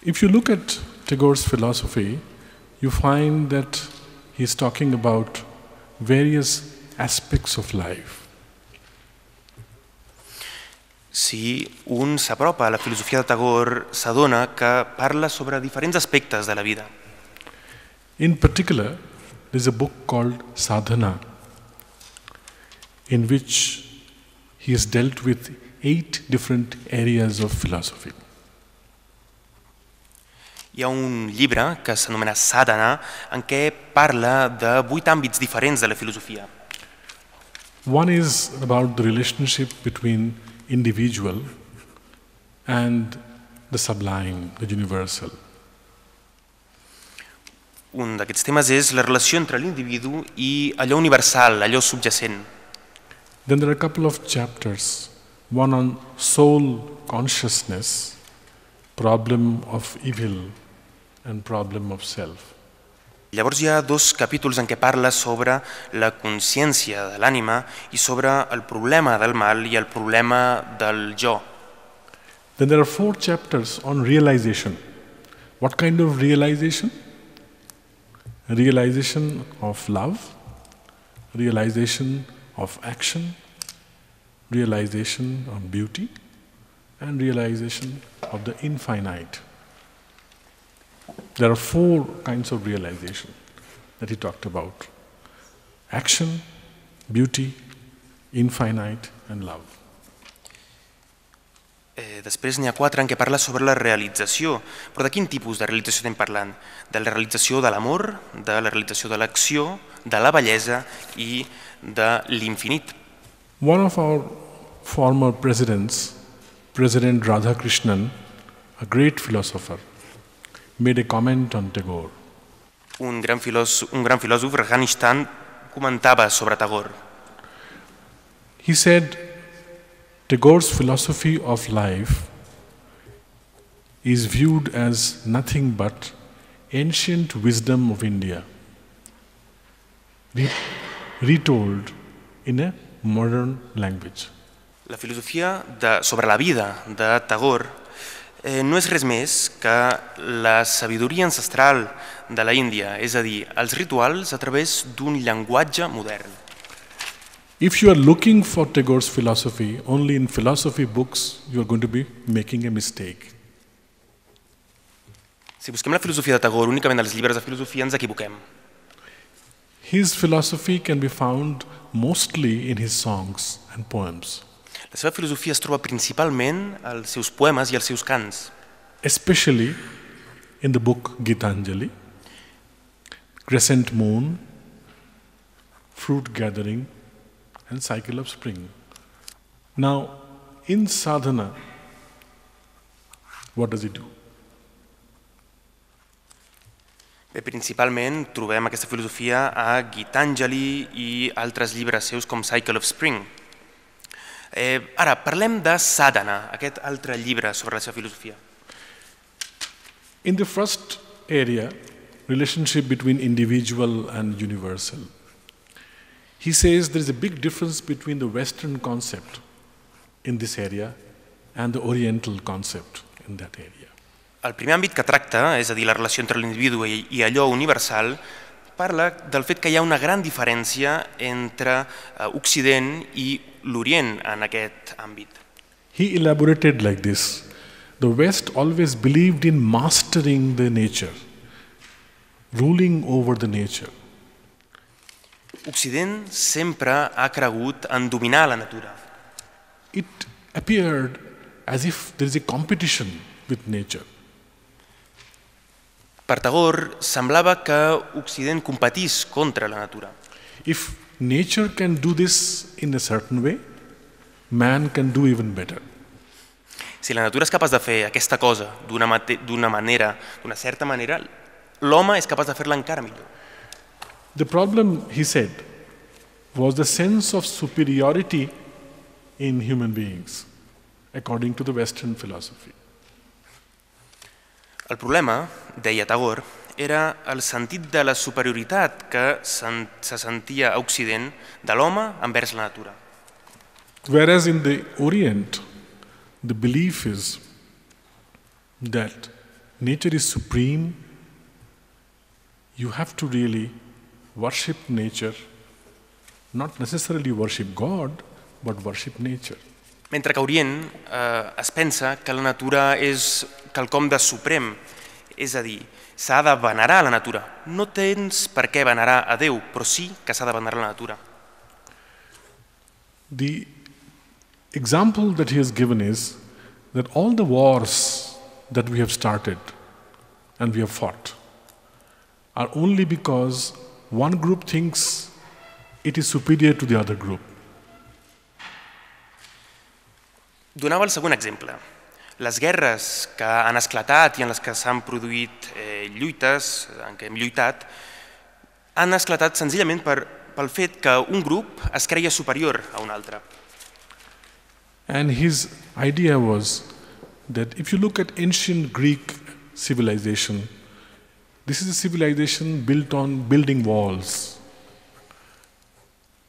If you look at Tagore's philosophy, you find that he's talking about various aspects of life. Si un s'apropa a la filosofia de Tagore, s'adona que parla sobre diferents aspectes de la vida. In particular, there's a book called Sadhana, in which he has dealt with 8 different areas of philosophy. Hi ha un llibre que s'anomena Sadhana, en què parla de 8 àmbits diferents de la filosofia. One is about the relationship between individual and the sublime, the universal. Un d'aquests temes és la relació entre l'individu i allò universal, allò subjacent. Then there are a couple of chapters, one on soul consciousness, problem of evil and problem of self. Llavors hi ha 2 capítols en què parla sobre la consciència de l'ànima i sobre el problema del mal i el problema del jo. Then there are 4 chapters on realization. What kind of realization? Realization of love, realization of action, realization of beauty, and realization of the infinite. There are 4 kinds of realization that he talked about: action, beauty, infinite, and love. Després n'hi ha 4 en què parla sobre la realització. Però de quin tipus de realització estem parlant? De la realització de l'amor, de la realització de l'acció, de la bellesa i de l'infinit. One of our former presidents, President Radhakrishnan, a great philosopher, made a comment on Tagore. Un gran filòsof, Radhakrishnan, comentava sobre Tagore. He said, Tagore's philosophy of life is viewed as nothing but ancient wisdom of India, retold in a modern language. La filosofia sobre la vida de Tagore no és res més que la sabidoria ancestral de la Índia, és a dir, els rituals a través d'un llenguatge modern. If you are looking for Tagore's philosophy only in philosophy books, you are going to be making a mistake. Si busquem la filosofia de Tagore únicament als llibres de filosofia, ens equivoquem. His philosophy can be found mostly in his songs and poems. La seva filosofia es troba principalment als seus poemes i als seus cants. Especially in the book Gitanjali, Crescent Moon, Fruit Gathering, and Cycle of Spring. Now, in sadhana, what does he do? Bé, principalment trobem aquesta filosofia a Gitanjali i altres llibres seus com Cycle of Spring. Ara, parlem de Sadhana, aquest altre llibre sobre la seva filosofia. In the first area, relationship between individual and universal, he says there is a big difference between the Western concept in this area and the Oriental concept in that area. El primer àmbit que tracta, és a dir, la relació entre l'individu i allò universal, parla del fet que hi ha una gran diferència entre Occident i l'Orient en aquest àmbit. He elaborated like this: the West always believed in mastering the nature, ruling over the nature. Occident sempre ha cregut en dominar la natura. It appeared as if there is a competition with nature. Per Tagore semblava que Occident competís contra la natura. If nature can do this in a certain way, man can do even better. Si la natura és capaç de fer aquesta cosa d'una certa manera, l'home és capaç de fer-la encara millor. The problem, he said, was the sense of superiority in human beings, according to the Western philosophy. El problema, deia Tagore, era el sentit de la superioritat que se sentia a Occident de l'home envers la natura. Whereas in the Orient, the belief is that nature is supreme, you have to really worship nature, not necessarily worship God, but worship nature. Mentre que a Orient es pensa que la natura és quelcom de suprem, és a dir, s'ha de venerar la natura. No tens per què venerar a Déu, però sí que s'ha de venerar la natura. The example that he has given is that all the wars that we have started and we have fought are only because one group thinks it is superior to the other group. Donava el següent exemple. Les guerres que han esclatat i en les que s'han produït lluites, en què hem lluitat, han esclatat senzillament pel fet que un grup es creia superior a un altre. And his idea was that if you look at ancient Greek civilization, this is a civilization built on building walls.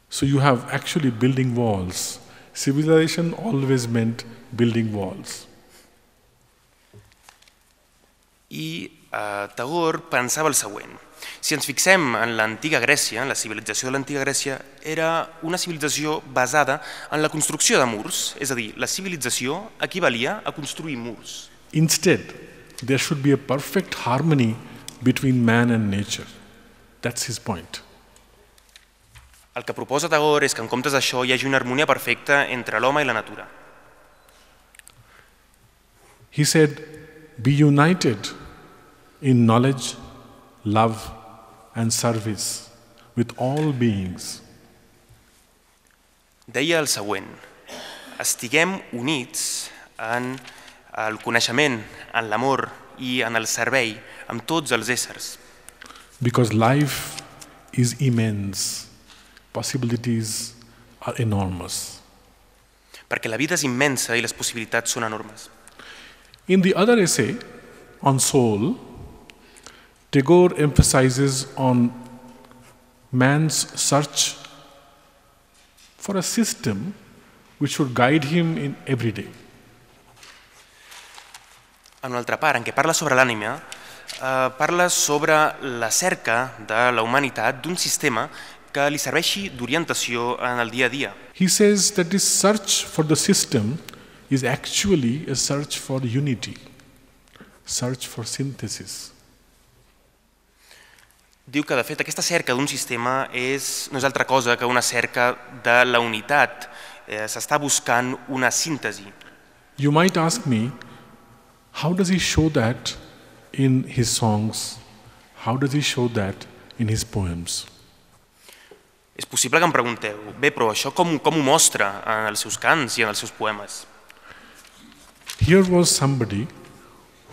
So you have actually building walls. Civilization always meant building walls. I Tagore pensava el següent. Si ens fixem en l'antiga Grècia, la civilització de l'antiga Grècia era una civilització basada en la construcció de murs, és a dir, la civilització equivalia a construir murs. Instead, there should be a perfect harmony between man and nature. That's his point. El que proposa Tagore és que en comptes d'això hi hagi una harmonia perfecta entre l'home i la natura. He said, be united in knowledge, love and service with all beings. Deia el següent: estiguem units en el coneixement, en l'amor i en el servei amb tots els éssers. Because life is immense. Possibilities are enormous. Perquè la vida és immensa i les possibilitats són enormes. In the other essay on soul, Tagore emphasizes on man's search for a system which should guide him in every day. En una altra part, en què parla sobre l'ànima, parla sobre la cerca de la humanitat d'un sistema que li serveixi d'orientació en el dia a dia. He says that this search for the system is actually a search for unity, search for synthesis. Diu que, de fet, aquesta cerca d'un sistema no és altra cosa que una cerca de la unitat. S'està buscant una síntesi. You might ask me, how does he show that in his songs? How does he show that in his poems? És possible que em pregunteu, bé, però això com ho mostra en els seus cants i en els seus poemes? Here was somebody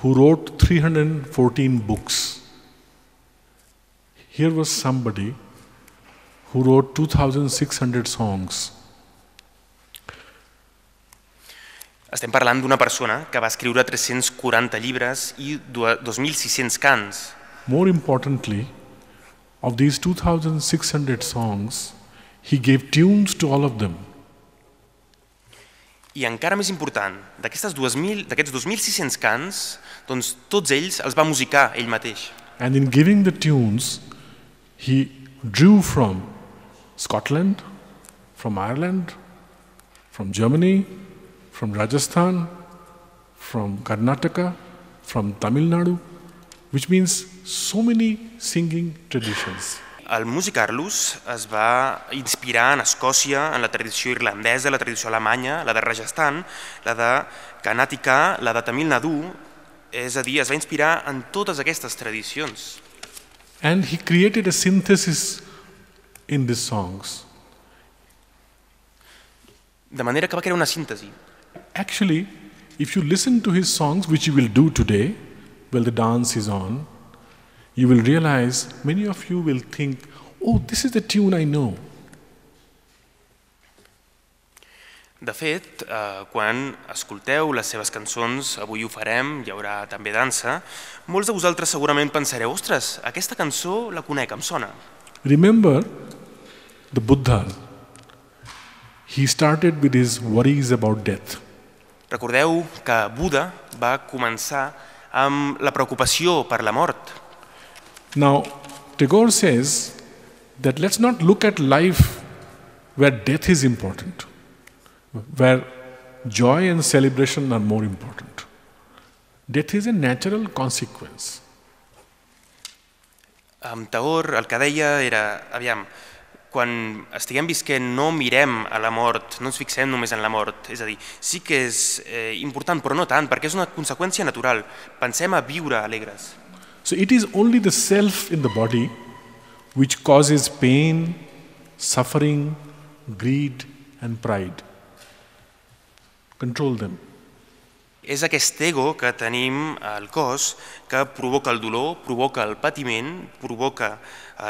who wrote 314 books. Here was somebody who wrote 2,600 songs. Estem parlant d'una persona que va escriure 340 llibres i 2.600 cants. More importantly, of these 2,600 songs, he gave tunes to all of them. I encara més important, d'aquests 2.600 cants, doncs tots ells els va musicar ell mateix. And in giving the tunes, he drew from Scotland, from Ireland, from Germany, from Rajasthan, from Karnataka, from Tamil Nadu, which means so many singing traditions. Al musicar-los es va inspirar en Escòcia, en la tradició irlandesa, la tradició alemanya, la de Rajasthan, la de Karnataka, la de Tamil Nadu, és a dir, es va inspirar en totes aquestes tradicions. And he created a synthesis in these songs. De manera que va crear una síntesi. Actually, if you listen to his songs, which you will do today, while the dance is on, you will realize, many of you will think, oh, this is the tune I know. De fet, quan escolteu les seves cançons, avui ho farem, hi haurà també dansa, molts de vosaltres segurament pensareu, ostres, aquesta cançó la conec, em sona. Remember the Buddha. He started with his worries about death. Recordeu que Buda va començar amb la preocupació per la mort. Now, Tagore says that let's not look at life where death is important, where joy and celebration are more important. Death is a natural consequence. Tagore el que deia era, aviam, quan estiguem visquent no mirem a la mort, no ens fixem només en la mort, és a dir, sí que és important però no tant, perquè és una conseqüència natural, pensem a viure alegres. So it is only the self in the body which causes pain, suffering, greed and pride. Control them. És aquest ego que tenim al cos que provoca el dolor, provoca el patiment, provoca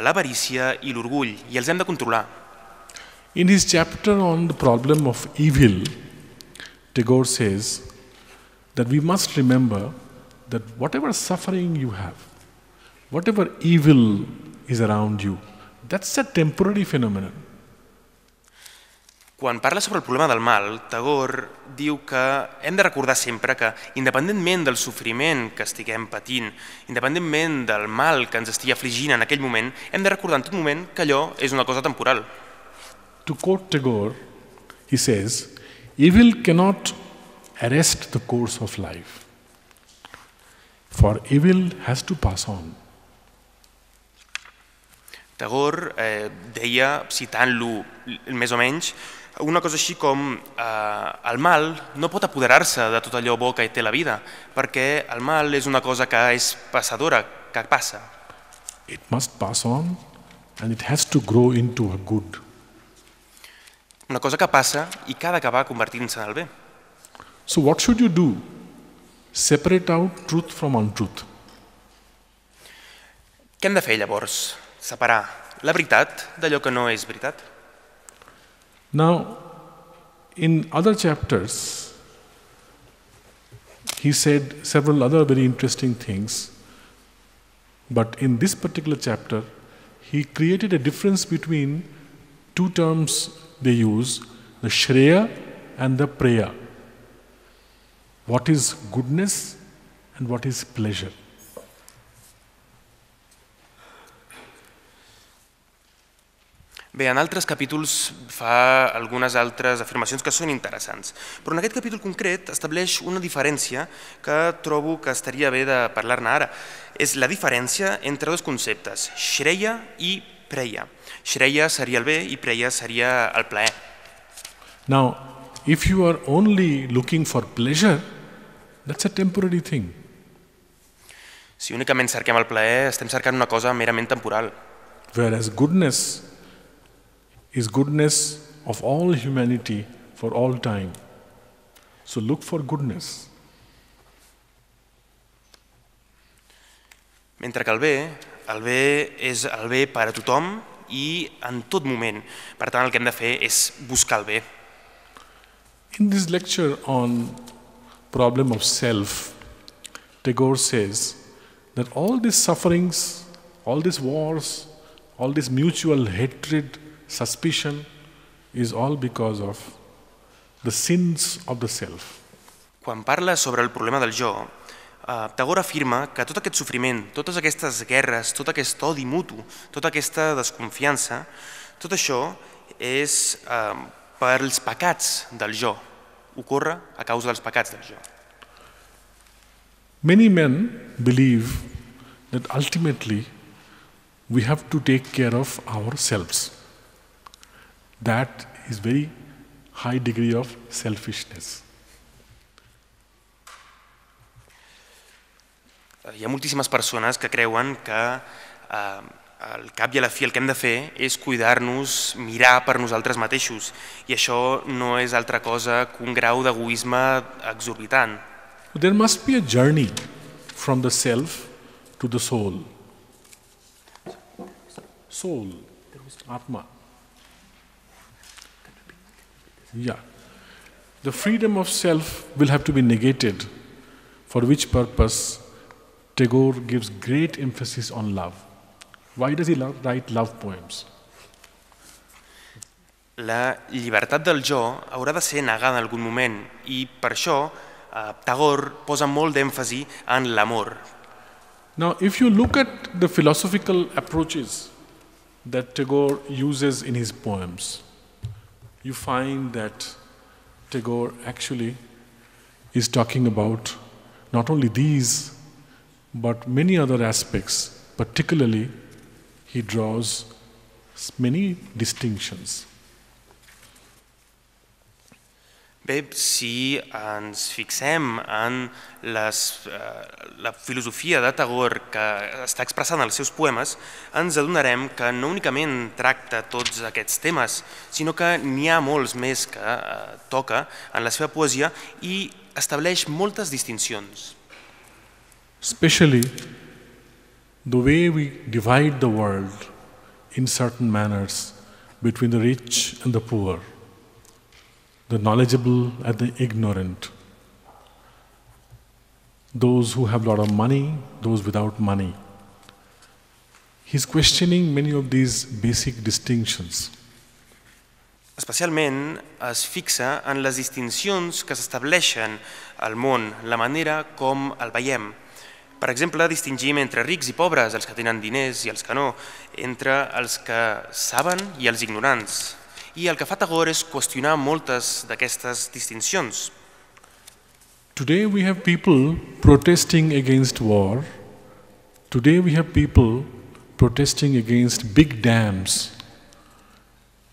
l'avarícia i l'orgull, i els hem de controlar. In his chapter on the problem of evil, Tagore says that we must remember that whatever suffering you have, whatever evil is around you, that's a temporary phenomenon. Quan parla sobre el problema del mal, Tagore diu que hem de recordar sempre que, independentment del sofriment que estiguem patint, independentment del mal que ens estigui afligint en aquell moment, hem de recordar en tot moment que allò és una cosa temporal. To quote Tagore, he says, evil cannot arrest the course of life, for evil has to pass on. Tagore deia, citant-lo més o menys, una cosa així com el mal no pot apoderar-se de tot allò bo que té la vida, perquè el mal és una cosa que és passadora, que passa. It must pass on and it has to grow into a good. Una cosa que passa i que ha d'acabar convertint-se en el bé. So what should you do? Separate out truth from untruth. Què hem de fer llavors? Separar la veritat d'allò que no és veritat. Now, in other chapters, he said several other very interesting things, but in this particular chapter, he created a difference between two terms they use, the Shreya and the Preya. What is goodness and what is pleasure? Bé, en altres capítols fa algunes altres afirmacions que són interessants, però en aquest capítol concret estableix una diferència que trobo que estaria bé de parlar-ne ara. És la diferència entre dos conceptes, Shreya i Preya. Shreya seria el bé i Preya seria el plaer. Now, if you are only looking for pleasure, that's a temporary thing. Si únicament cerquem el plaer, estem cercant una cosa merament temporal. Whereas goodness is goodness of all humanity for all time. So look for goodness. Mentre que el bé és el bé per a tothom i en tot moment. Per tant, el que hem de fer és buscar el bé. In this lecture on problem of self, Tagore says that all these sufferings, all these wars, all this mutual hatred, suspicion is all because of the sins of the self. Quan parla sobre el problema del jo, Tagore afirma que tot aquest sofriment, totes aquestes guerres, tot aquest odi mutu, tota aquesta desconfiança, tot això és per als pecats del jo. Ocorre a causa dels pecats del jo. Many men believe that ultimately we have to take care of ourselves. That is very high degree of selfishness. Hi ha moltíssimes persones que creuen que al cap i a la fi el que hem de fer és cuidar-nos, mirar per nosaltres mateixos, i això no és altra cosa que un grau d'egoisme exorbitant. There must be a journey from the self to the soul. Soul, Atma. Yeah. The freedom of self will have to be negated, for which purpose Tagore gives great emphasis on love. Why does he write love poems? La llibertat del jo haurà de ser negada en algun moment, i per això Tagore posa molt d'èmfasi en l'amor. Now, if you look at the philosophical approaches that Tagore uses in his poems, you find that Tagore actually is talking about not only these, but many other aspects. Particularly, he draws many distinctions. Bé, si ens fixem en la filosofia de Tagore que està expressant els seus poemes, ens adonarem que no únicament tracta tots aquests temes, sinó que n'hi ha molts més que toca en la seva poesia i estableix moltes distincions. Especially the way we divide the world in certain manners between the rich and the poor, the knowledgeable and the ignorant, those who have a lot of money, those without money. He's questioning many of these basic distinctions. Especialment es fixa en les distincions que s'estableixen al món, la manera com el veiem. Per exemple, distingim entre rics i pobres, els que tenen diners i els que no, entre els que saben i els ignorants. I el que fa Tagore és qüestionar moltes d'aquestes distincions. Today we have people protesting against war. Today we have people protesting against big dams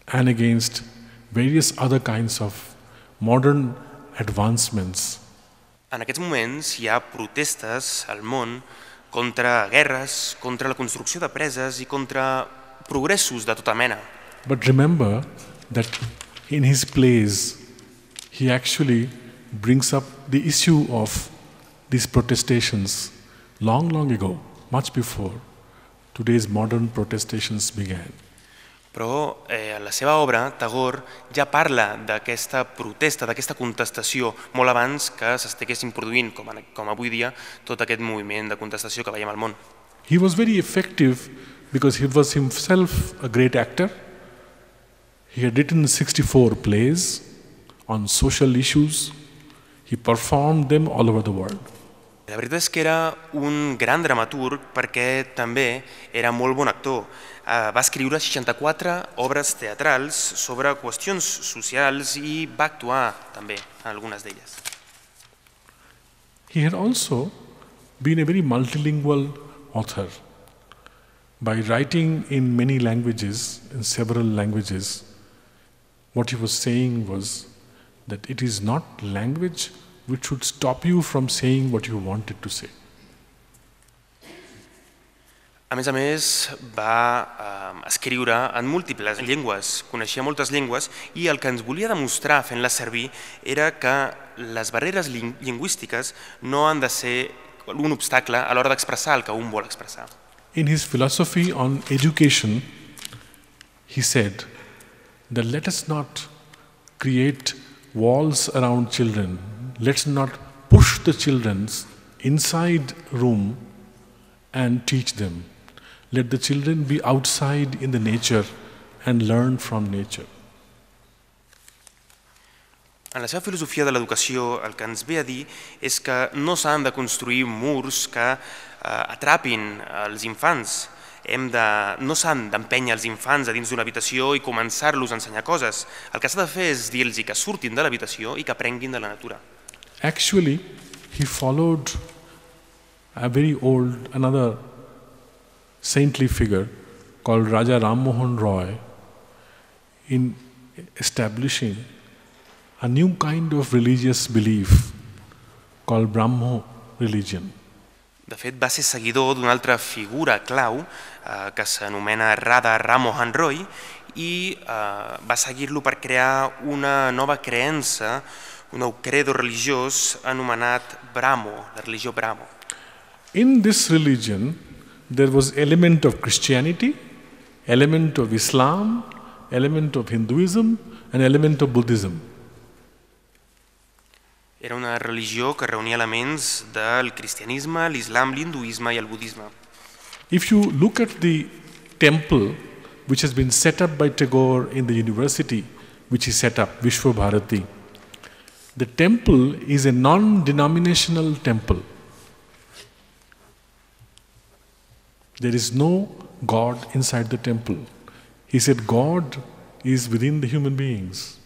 and against various other kinds of modern advancements. En aquests moments hi ha protestes al món contra guerres, contra la construcció de preses i contra progressos de tota mena. But remember that in his plays, he actually brings up the issue of these protestations long, long ago, much before today's modern protestations began. Però en la seva obra, Tagore ja parla d'aquesta protesta, d'aquesta contestació, molt abans que s'estiguessin produint, com avui dia, tot aquest moviment de contestació que veiem al món. He was very effective because he was himself a great actor. He had written 64 plays on social issues. He performed them all over the world. La veritat és que era un gran dramaturg perquè també era molt bon actor. Va escriure 64 obres teatrals sobre qüestions socials i va actuar també en algunes d'elles. He had also been a very multilingual author. By writing in many languages, in several languages, what he was saying was that it is not language which should stop you from saying what you wanted to say. A més, va escriure en múltiples llengües, coneixia moltes llengües i el que ens volia demostrar fent-les servir era que les barreres lingüístiques no han de ser un obstacle a l'hora d'expressar el que un vol expressar. In his philosophy on education, he said that let us not create walls around children. Let's not push the children inside room and teach them. Let the children be outside in the nature and learn from nature. En la seva filosofia de l'educació el que ens ve a dir és que no s'han de construir murs que atrapin els infants. No s'han d'empènyer els infants a dins d'una habitació i començar-los a ensenyar coses. El que s'ha de fer és dir-los que surtin de l'habitació i que aprenguin de la natura. Actually, he followed another saintly figure called Raja Ram Mohan Roy in establishing a new kind of religious belief called Brahmo religion. De fet, va ser seguidor d'una altra figura clau que s'anomena Radha Ram Mohan Roy i va seguir-lo per crear una nova creença, un nou credo religiós anomenat Brahmo, la religió Brahmo. In this religion, there was element of Christianity, element of Islam, element of Hinduism, and element of Buddhism. Era una religió que reunia elements del cristianisme, l'islam, l'hinduisme i el budisme. If you look at the temple which has been set up by Tagore in the university which he set up, Visva-Bharati, the temple is a non-denominational temple. There is no God inside the temple. He said God is within the human beings.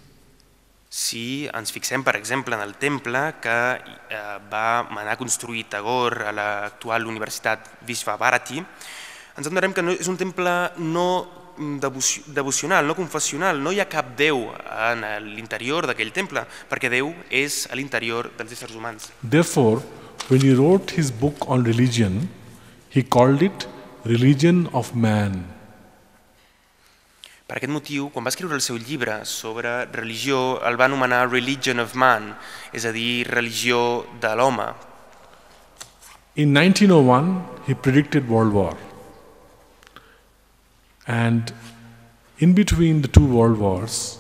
Si ens fixem, per exemple, en el temple que va manar construir Tagore a l'actual Universitat Visva-Bharati, ens adonarem que és un temple no devocional, no confessional, no hi ha cap Déu en l'interior d'aquell temple, perquè Déu és a l'interior dels éssers humans. Therefore, when he wrote his book on religion, he called it Religion of Man. Per aquest motiu, quan va escriure el seu llibre sobre religió, el va anomenar Religion of Man, és a dir, religió de l'home. In 1901, he predicted World War. And in between the two world wars,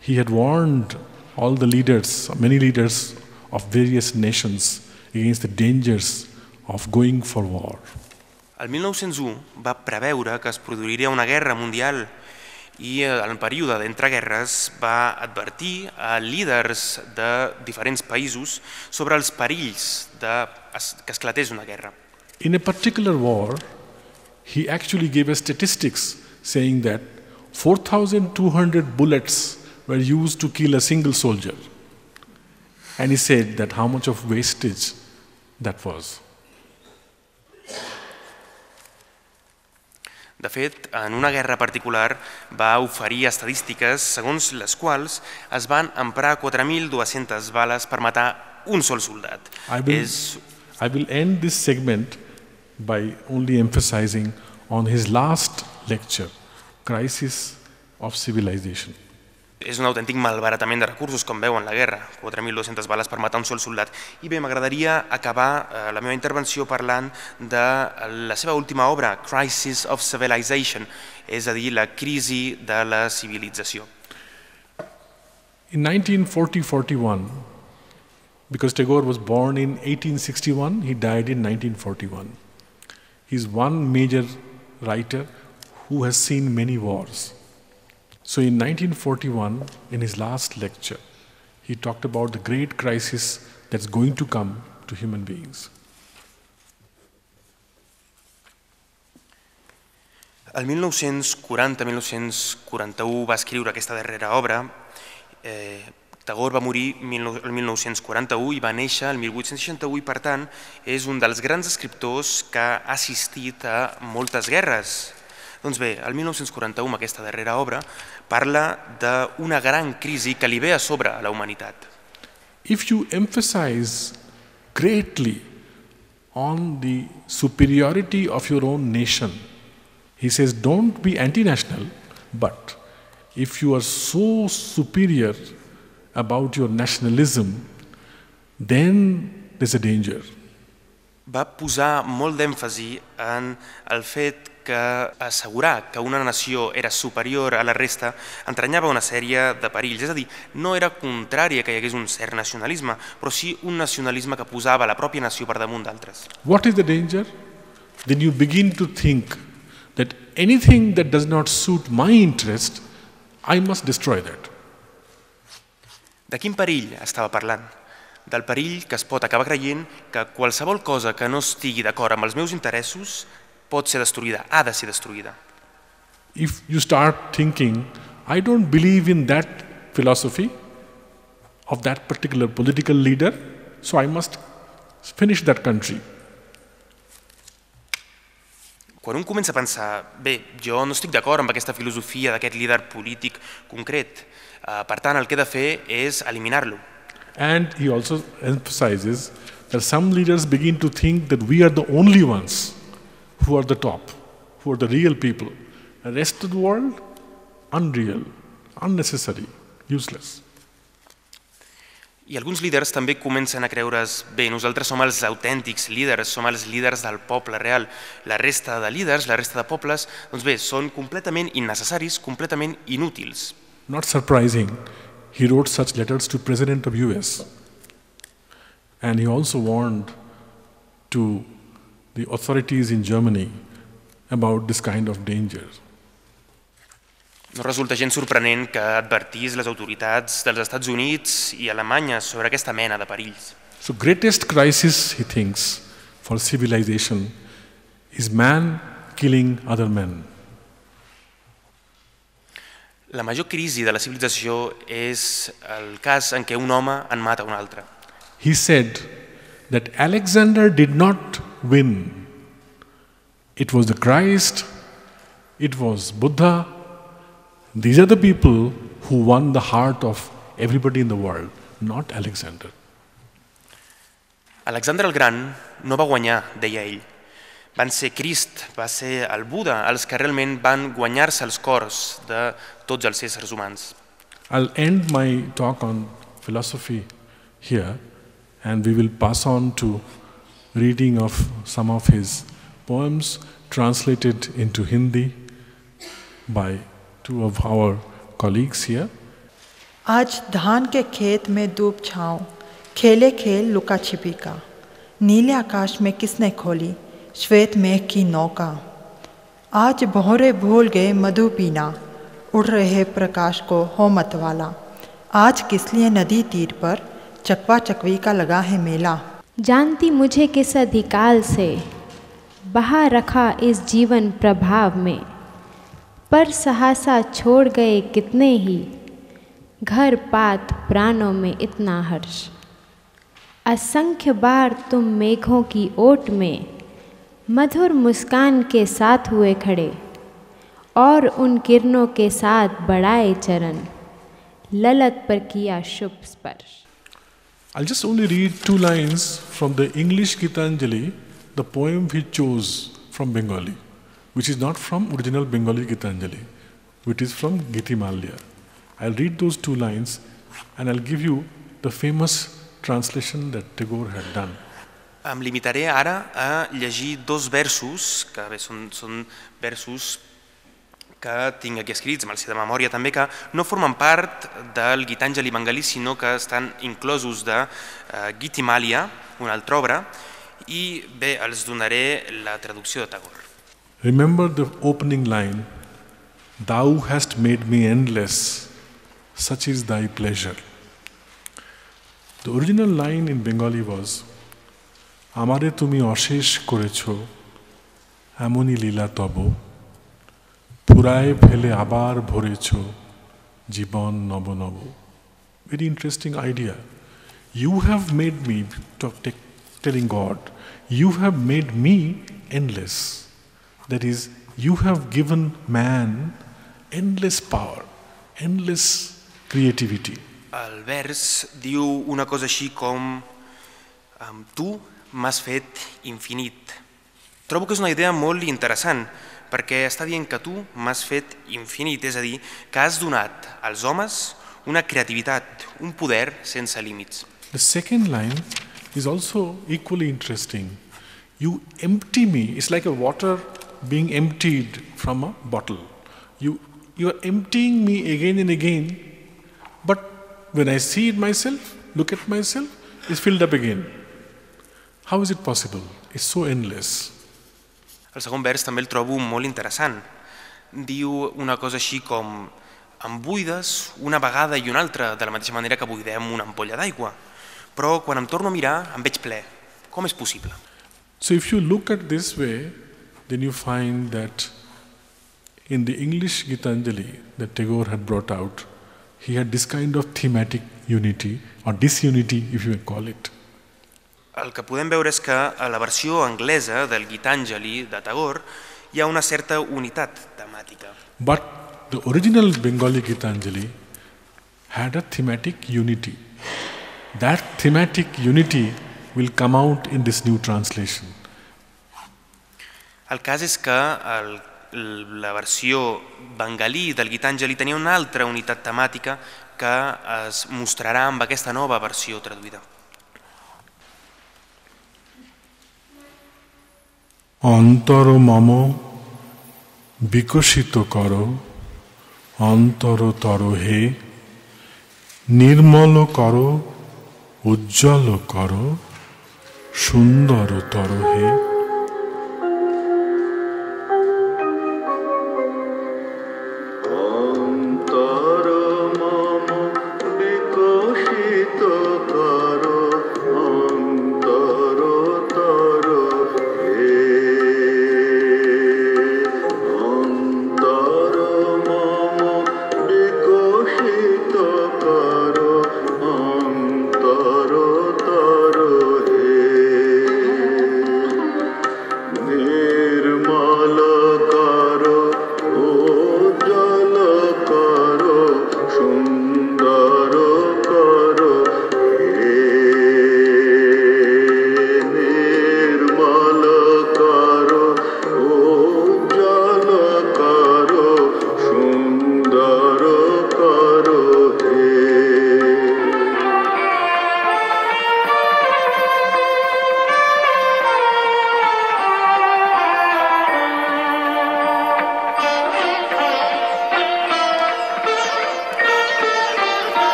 he had warned all the leaders, many leaders of various nations against the dangers of going for war. El 1901 va preveure que es produiria una guerra mundial i en el període d'entreguerres va advertir a líders de diferents països sobre els perills que esclatés una guerra. In a particular war, he actually gave us statistics saying that 4,200 bullets were used to kill a single soldier. And he said that how much of wastage that was. De fet, en una guerra particular va oferir estadístiques segons les quals es van emprar 4.200 bales per matar un sol soldat. I will end this segment by only emphasizing on his last lecture, Crisis of Civilization. És un autèntic malbaratament de recursos, com veuen, la guerra, 4.200 bales per matar un sol soldat. I bé, m'agradaria acabar la meva intervenció parlant de la seva última obra, Crisis of Civilization, és a dir, la crisi de la civilització. In 1940-41, because Tagore was born in 1861, he died in 1941. He's one major writer who has seen many wars. So in 1941, in his last lecture, he talked about the great crisis that's going to come to human beings. El 1940-1941 va escriure aquesta darrera obra. Tagore va morir el 1941 i va néixer el 1861 i, per tant, és un dels grans escriptors que ha assistit a moltes guerres. Doncs bé, el 1941, amb aquesta darrera obra, parla d'una gran crisi que li ve a sobre a la humanitat. If you emphasize greatly on the superiority of your own nation, he says, don't be anti-national, but if you are so superior about your nationalism, then there's a danger. Va posar molt d'èmfasi en el fet que assegurar que una nació era superior a la resta entranyava una sèrie de perills. És a dir, no era contrari que hi hagués un cert nacionalisme, però sí un nacionalisme que posava la pròpia nació per damunt d'altres. What is the danger? Then you begin to think that anything that does not suit my interest, I must destroy that. De quin perill estava parlant? Del perill que es pot acabar creient que qualsevol cosa que no estigui d'acord amb els meus interessos pot ser destruïda, ha de ser destruïda. If you start thinking, I don't believe in that philosophy of that particular political leader, so I must finish that country. Quan un comença a pensar, bé, jo no estic d'acord amb aquesta filosofia d'aquest líder polític concret, per tant el que he de fer és eliminar-lo. And he also emphasizes that some leaders begin to think that we are the only ones who are the top, who are the real people. The rest of the world, unreal, unnecessary, useless. I alguns líders també comencen a creure's, bé, nosaltres som els autèntics líders, som els líders del poble real. La resta de líders, la resta de pobles, doncs bé, són completament innecessaris, completament inútils. Not surprising, he wrote such letters to President of US. And he also warned to the authorities in Germany about this kind of danger. No resulta gens sorprenent que advertís les autoritats dels Estats Units i Alemanya sobre aquesta mena de perills. So greatest crisis, he thinks, for civilization is man killing other men. La major crisi de la civilització és el cas en què un home en mata un altre. He said that Alexander did not win. It was the Christ, it was Buddha. These are the people who won the heart of everybody in the world, not Alexander. Alexander el Gran no va guanyar, deia ell. Van ser Crist, va ser el Buda, els que realment van guanyar-se els cors de tots els éssers humans. I'll end my talk on philosophy here, and we will pass on to reading of some of his poems translated into Hindi by two of our colleagues here. आज धान के खेत में धूप छाँव, खेले खेल लुका छिपी का, नीले आकाश में किसने खोली श्वेत मेघ की नौका। आज भौरे भूल गए मधु पीना, उड़ रहे प्रकाश को हो मत वाला। आज किस लिए नदी तीर पर चकवा चकवी का लगा है मेला। जानती मुझे किस अधिकाल से बहा रखा इस जीवन प्रभाव में, पर सहसा छोड़ गए कितने ही घर पात प्राणों में इतना हर्ष। असंख्य बार तुम मेघों की ओट में मधुर मुस्कान के साथ हुए खड़े, और उन किरणों के साथ बढ़ाए चरण, ललत पर किया शुभ स्पर्श। I'll just only read 2 lines from the English Gitanjali, the poem he chose from Bengali, which is not from original Bengali Gitanjali, which is from Gitimalya. I'll read those 2 lines and I'll give you the famous translation that Tagore had done. Em limitaré ara a llegir 2 versos, que bé, són versos que tinc aquí escrits, me'ls sé de memòria també, que no formen part del Gitanjali bengalí, sinó que estan inclosos de Gitimalya, una altra obra, i bé, els donaré la traducció de Tagore. Remember the opening line, "Thou hast made me endless, such is thy pleasure." The original line in Bengali was, "Amare tumi oshesh korecho, emoni lila tobo, পুরায় ফেলে আবার ভরেছ জীবন নব নব." Very interesting idea. You have made me, telling God, you have made me endless. That is, you have given man endless power, endless creativity. El vers diu una cosa així com tu m'has fet infinit. Trobo que és una idea molt interessant, perquè està dient que tu m'has fet infinit, és a dir, que has donat als homes una creativitat, un poder sense límits. The second line is also equally interesting. You empty me. It's like a water being emptied from a bottle. You are emptying me again and again, but when I see it myself, look at myself, it's filled up again. How is it possible? It's so endless. El segon vers també el trobo molt interessant. Diu una cosa així com em buides una vegada i una altra, de la mateixa manera que buidem una ampolla d'aigua. Però quan em torno a mirar em veig ple. Com és possible? So if you look at this way, then you find that in the English Gitanjali that Tagore had brought out, he had this kind of thematic unity, or disunity if you may call it. El que podem veure és que a la versió anglesa del Gitanjali de Tagore hi ha una certa unitat temàtica. But the original Bengali Gitanjali had a thematic unity. That thematic unity will come out in this new translation. El cas és que la versió bengalí del Gitanjali tenia una altra unitat temàtica que es mostrarà amb aquesta nova versió traduïda. অন্তর মম বিকশিত কর অন্তরতর হে নির্মল কর উজ্জ্বল কর সুন্দরতর হে।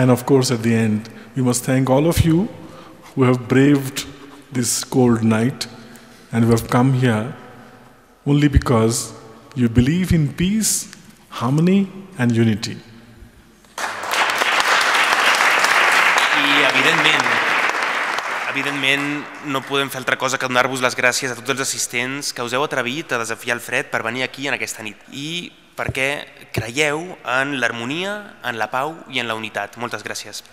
And of course, at the end, we must thank all of you who have braved this cold night and who have come here only because you believe in peace, harmony and unity. Evidentment, no podem fer altra cosa que donar-vos les gràcies a tots els assistents que us heu atrevit a desafiar el fred per venir aquí en aquesta nit i perquè creieu en l'harmonia, en la pau i en la unitat. Moltes gràcies.